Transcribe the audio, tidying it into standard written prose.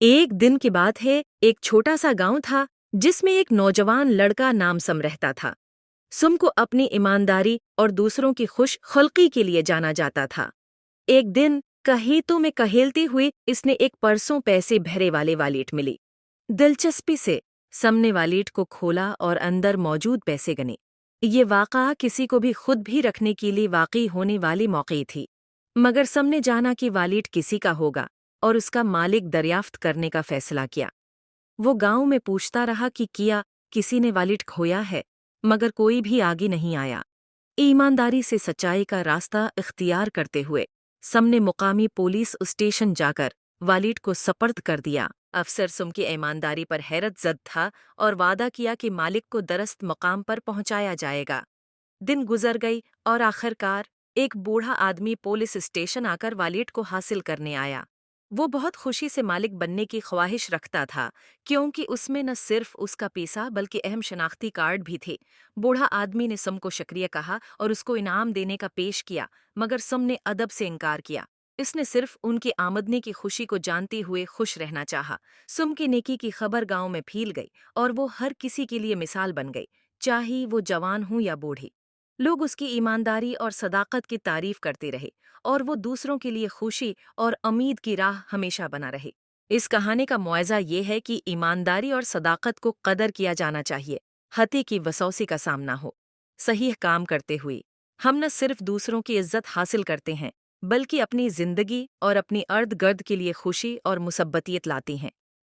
ایک دن کی بات ہے، ایک چھوٹا سا گاؤں تھا جس میں ایک نوجوان لڑکا نام سم رہتا تھا۔ سم کو اپنی ایمانداری اور دوسروں کی خوش خلقی کے لیے جانا جاتا تھا۔ ایک دن کہیتوں میں کہیلتے ہوئے اس نے ایک پرسوں پیسے بھرے والے والیٹ ملی۔ دلچسپی سے سم نے والیٹ کو کھولا اور اندر موجود پیسے گنے۔ یہ واقعہ کسی کو بھی خود بھی رکھنے کے لیے واقعی ہونے والی موقع تھی، مگر سم نے جانا کہ والیٹ کسی کا ہوگا اور اس کا مالک دریافت کرنے کا فیصلہ کیا۔ وہ گاؤں میں پوچھتا رہا کہ کیا کسی نے والیٹ کھویا ہے، مگر کوئی بھی آگے نہیں آیا۔ ایمانداری سے سچائی کا راستہ اختیار کرتے ہوئے سم نے مقامی پولیس اسٹیشن جا کر والیٹ کو سپرد کر دیا۔ افسر سم کی ایمانداری پر حیرت زد تھا اور وعدہ کیا کہ مالک کو درست مقام پر پہنچایا جائے گا۔ دن گزر گئی اور آخرکار ایک بوڑھا آدمی پولیس اسٹیشن آ کر والیٹ کو حاصل کرنے آیا۔ وہ بہت خوشی سے مالک بننے کی خواہش رکھتا تھا، کیونکہ اس میں نہ صرف اس کا پیسہ بلکہ اہم شناختی کارڈ بھی تھے۔ بوڑھا آدمی نے سم کو شکریہ کہا اور اس کو انعام دینے کا پیش کیا، مگر سم نے ادب سے انکار کیا۔ اس نے صرف ان کی آمدنی کی خوشی کو جانتے ہوئے خوش رہنا چاہا۔ سم کی نیکی کی خبر گاؤں میں پھیل گئی اور وہ ہر کسی کے لیے مثال بن گئی، چاہے وہ جوان ہوں یا بوڑھی۔ لوگ اس کی ایمانداری اور صداقت کی تعریف کرتے رہے اور وہ دوسروں کے لیے خوشی اور امید کی راہ ہمیشہ بنا رہے۔ اس کہانی کا معائزہ یہ ہے کہ ایمانداری اور صداقت کو قدر کیا جانا چاہیے، حتی کی وسوسی کا سامنا ہو۔ صحیح کام کرتے ہوئے ہم نہ صرف دوسروں کی عزت حاصل کرتے ہیں، بلکہ اپنی زندگی اور اپنی ارد گرد کے لیے خوشی اور مثبتیت لاتے ہیں۔